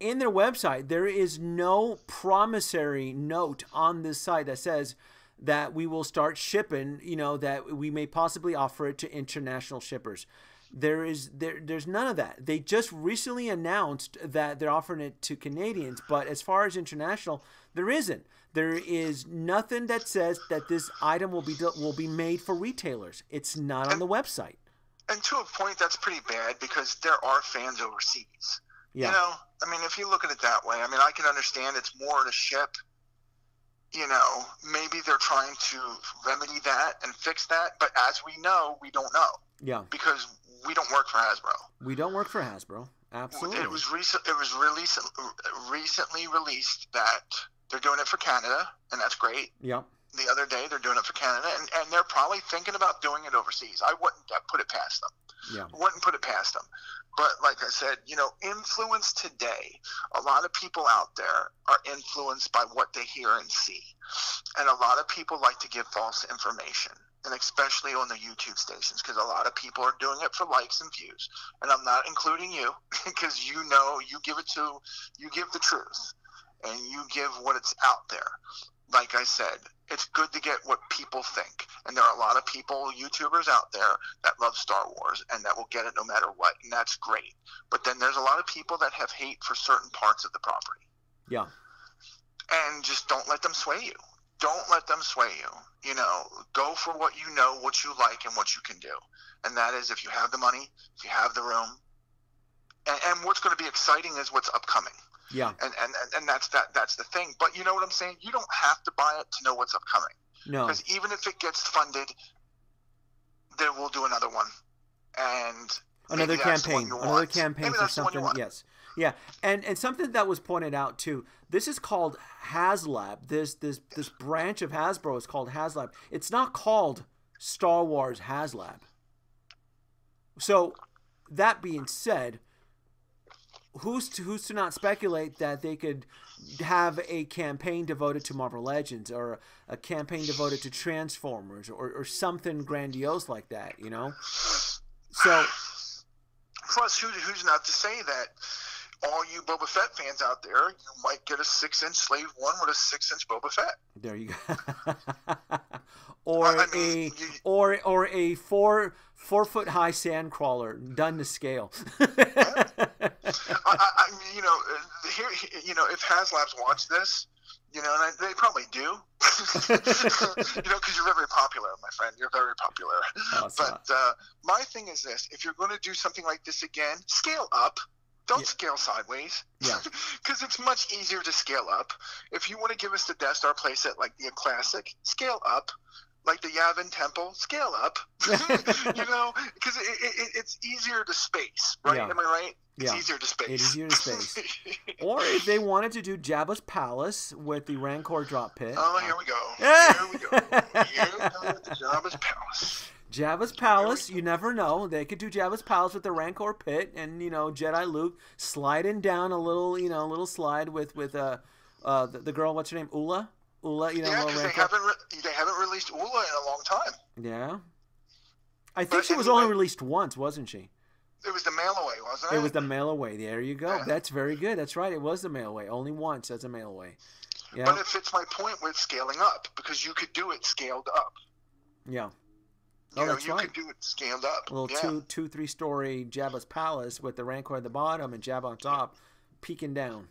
in their website, there is no promissory note on this site that says that we will start shipping, that we may possibly offer it to international shippers. There's none of that. They just recently announced that they're offering it to Canadians, but as far as international, there isn't. There is nothing that says that this item will be made for retailers. It's not on the website. And to a point, that's pretty bad, because there are fans overseas. Yeah. I mean, if you look at it that way, I mean, I can understand it's more to ship. Maybe they're trying to remedy that and fix that, but as we know, we don't know. Yeah. Because we don't work for Hasbro. We don't work for Hasbro. Absolutely. It was recently released that they're doing it for Canada, and that's great. Yep. The other day, they're doing it for Canada, and they're probably thinking about doing it overseas. I wouldn't put it past them. Yeah. Wouldn't put it past them. But like I said, influence today, a lot of people out there are influenced by what they hear and see. And a lot of people like to give false information, and especially on the YouTube stations, because a lot of people are doing it for likes and views. And I'm not including you, because you give the truth, and you give what it's out there. Like I said, it's good to get what people think. And there are a lot of people, YouTubers out there, that love Star Wars and that will get it no matter what. And that's great. But then there's a lot of people that have hate for certain parts of the property. Yeah. And just don't let them sway you. Don't let them sway you. Go for what what you like and what you can do. And that is, if you have the money, if you have the room. And what's going to be exciting is what's upcoming. Yeah. And that's the thing. But you know what I'm saying? You don't have to buy it to know what's upcoming. No. Because even if it gets funded, then we'll do another one. And another campaign for something. Yes. Yeah. And something that was pointed out too. This is called Haslab. This branch of Hasbro is called Haslab. It's not called Star Wars Haslab. So that being said, who's to not speculate that they could have a campaign devoted to Marvel Legends, or a campaign devoted to Transformers, or something grandiose like that, So, plus, who's not to say that all you Boba Fett fans out there, you might get a 6-inch Slave One with a 6-inch Boba Fett. There you go. or a 4-foot high sand crawler done to scale. If Haslab's watch this, and they probably do, because you're very popular, my friend. You're very popular. Awesome. But my thing is this: if you're going to do something like this again, scale up. Don't scale sideways. Yeah. Because it's much easier to scale up. If you want to give us the Death Star playset like the classic, scale up. like the Yavin Temple, scale up. You know, because it's easier to space, right? Yeah. Am I right? It's Yeah. easier to space. It is easier to space. Or if they wanted to do Jabba's Palace with the Rancor drop pit. Oh, here we go. Here we go. Here we go with the Jabba's Palace. Jabba's Palace, you never know. They could do Jabba's Palace with the Rancor pit, and Jedi Luke sliding down a little, little slide with the girl. What's her name? Ula. Yeah, because they haven't released Ula in a long time. Yeah, I think she was only released once, wasn't she? It was the mail away, wasn't it? It was the mail away. There you go. Yeah. That's very good. That's right. It was the mail away. Only once as a mail away. Yeah. But it fits my point with scaling up, because you could do it scaled up. Yeah. You could do it scaled up. A little 2-3 story Jabba's Palace with the Rancor at the bottom and Jabba on top, peeking down.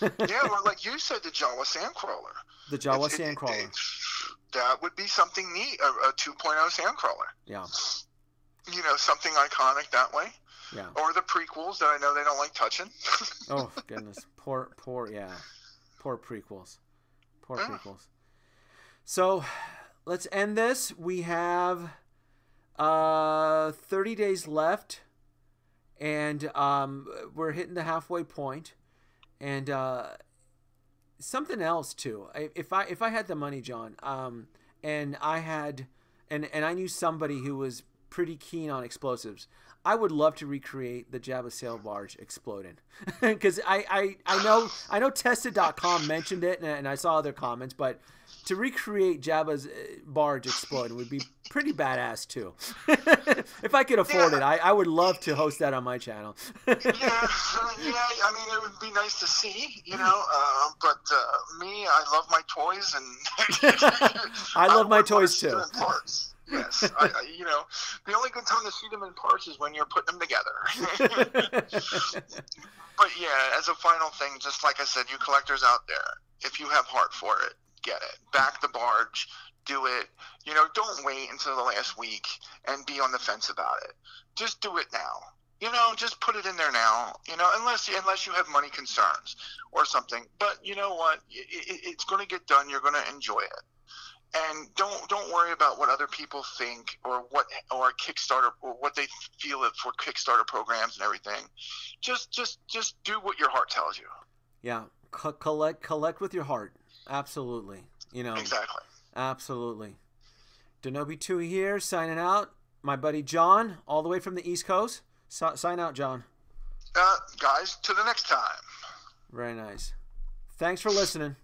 Yeah, or like you said, the Jawa Sandcrawler. The Jawa Sandcrawler. That would be something neat, a 2.0 Sandcrawler. Yeah. Something iconic that way. Yeah. Or the prequels that I know they don't like touching. Oh, goodness. Poor prequels. Poor prequels. So, let's end this. We have 30 days left, and we're hitting the halfway point. And something else too. If I had the money, John, and I knew somebody who was pretty keen on explosives, I would love to recreate the Jabba sail barge exploding. Because I know Tested.com mentioned it, and I saw other comments, but to recreate Jabba's barge exploding would be pretty badass too. If I could afford it, I would love to host that on my channel. Yeah, I mean, it would be nice to see, but me, I love my toys, and I love my toys too. Yes, the only good time to see them in parts is when you're putting them together. But yeah, as a final thing, just like I said, you collectors out there, if you have heart for it, get it. Back the barge. Do it. Don't wait until the last week and be on the fence about it. Just do it now. Just put it in there now. Unless you have money concerns or something. But you know what? It's going to get done. You're going to enjoy it. And don't worry about what other people think or Kickstarter or what they feel it for Kickstarter programs and everything. Just do what your heart tells you. Yeah, collect with your heart. Absolutely. Exactly. Absolutely. Denobi 2 here, signing out. My buddy John, all the way from the East Coast. Sign out, John. Guys, to the next time. Very nice. Thanks for listening.